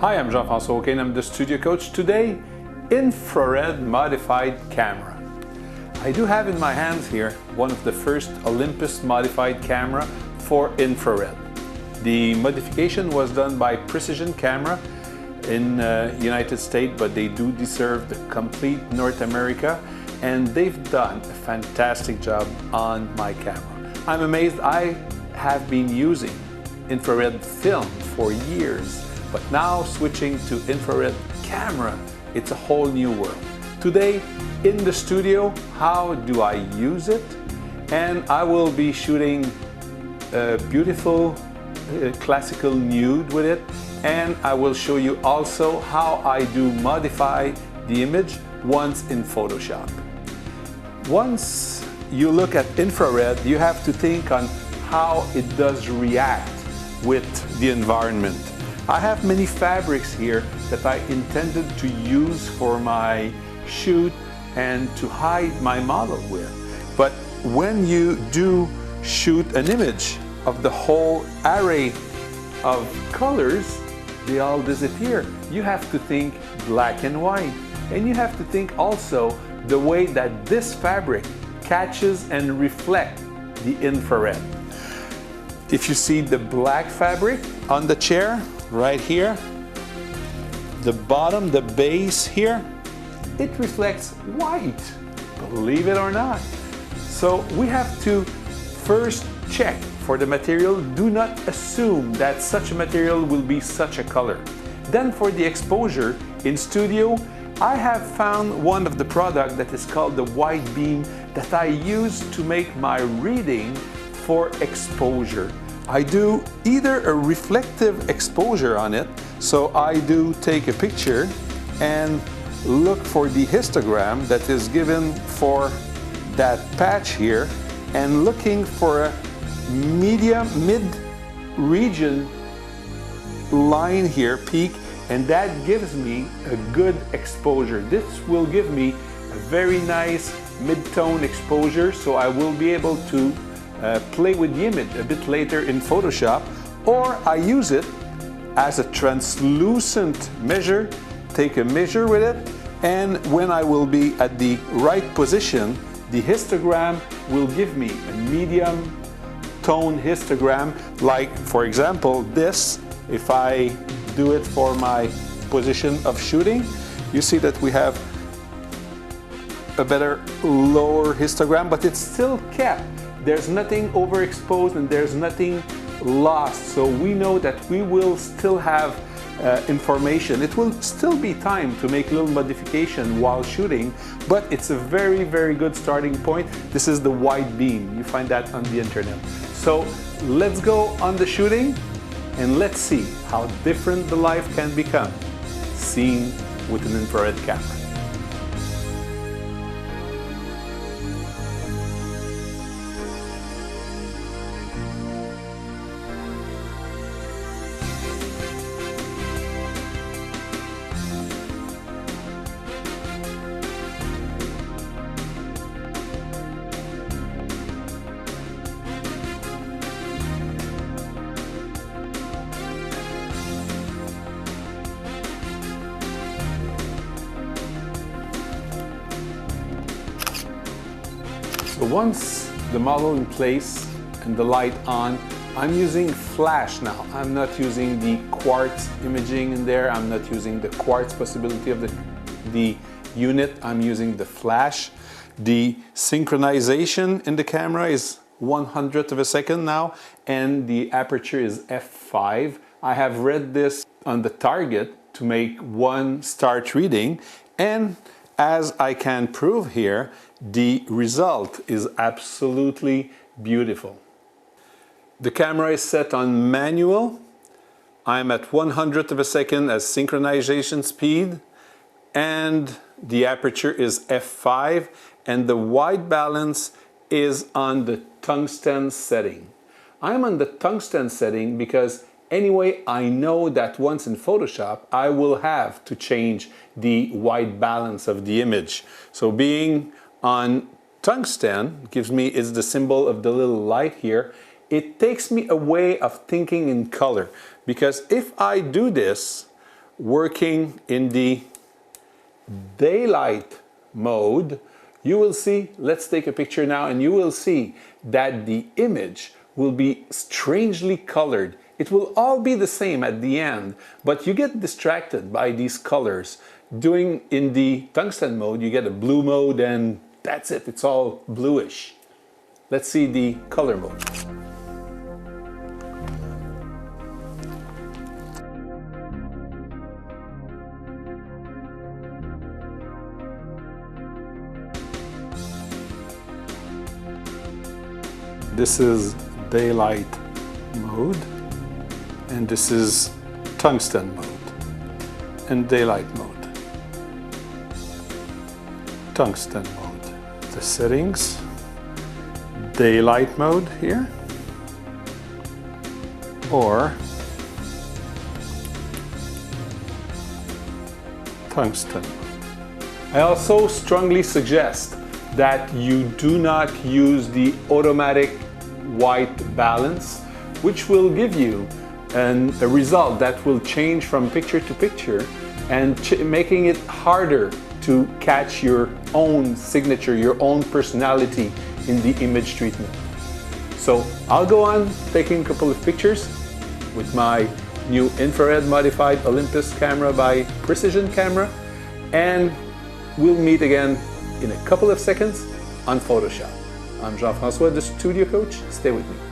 Hi, I'm Jean-François O'Kane. I'm the studio coach. Today, infrared modified camera. I do have in my hands here one of the first Olympus modified camera for infrared. The modification was done by Precision Camera in United States, but they do deserve the complete North America, and they've done a fantastic job on my camera. I'm amazed. I have been using infrared film for years, but now switching to infrared camera, it's a whole new world. Today in the studio, how do I use it? And I will be shooting a beautiful classical nude with it, and I will show you also how I do modify the image once in Photoshop. Once you look at infrared, you have to think on how it does react with the environment. I have many fabrics here that I intended to use for my shoot and to hide my model with. But when you do shoot an image of the whole array of colors, they all disappear. You have to think black and white. And you have to think also the way that this fabric catches and reflects the infrared. If you see the black fabric on the chair, right here, the bottom, the base here, it reflects white, believe it or not. So we have to first check for the material. Do not assume that such a material will be such a color. Then for the exposure in studio, I have found one of the products that is called the white beam that I use to make my reading for exposure. I do either a reflective exposure on it, so I do take a picture and look for the histogram that is given for that patch here, and looking for a mid-region line here, peak, and that gives me a good exposure. This will give me a very nice mid-tone exposure, so I will be able to play with the image a bit later in Photoshop, or I use it as a translucent measure, take a measure with it, and when I will be at the right position, the histogram will give me a medium tone histogram, like for example this. If I do it for my position of shooting, you see that we have a better lower histogram, but it's still kept. There's nothing overexposed and there's nothing lost. So we know that we will still have information. It will still be time to make a little modification while shooting, but it's a very, very good starting point. This is the white beam. You find that on the internet. So let's go on the shooting and let's see how different the life can become seen with an infrared camera. So once the model in place and the light on, I'm using flash now. I'm not using the quartz imaging in there. I'm not using the quartz possibility of the unit. I'm using the flash. The synchronization in the camera is 1/100th of a second now, and the aperture is f5. I have read this on the target to make one start reading, and as I can prove here, the result is absolutely beautiful. The camera is set on manual. I'm at 1/100th of a second as synchronization speed, and the aperture is f5, and the white balance is on the tungsten setting. I'm on the tungsten setting because anyway, I know that once in Photoshop, I will have to change the white balance of the image. So being on tungsten gives me, is the symbol of the little light here. It takes me a way of thinking in color, because if I do this working in the daylight mode, you will see, let's take a picture now, and you will see that the image will be strangely colored. It will all be the same at the end, but you get distracted by these colors. Doing in the tungsten mode, you get a blue mode and that's it, it's all bluish. Let's see the color mode. This is daylight mode, and this is tungsten mode, and daylight mode. Tungsten mode. The settings, daylight mode here, or tungsten. I also strongly suggest that you do not use the automatic white balance, which will give you a result that will change from picture to picture and making it harder to catch your own signature, your own personality in the image treatment. So I'll go on taking a couple of pictures with my new infrared modified Olympus camera by Precision Camera, and we'll meet again in a couple of seconds on Photoshop. I'm Jean-François, the studio coach. Stay with me.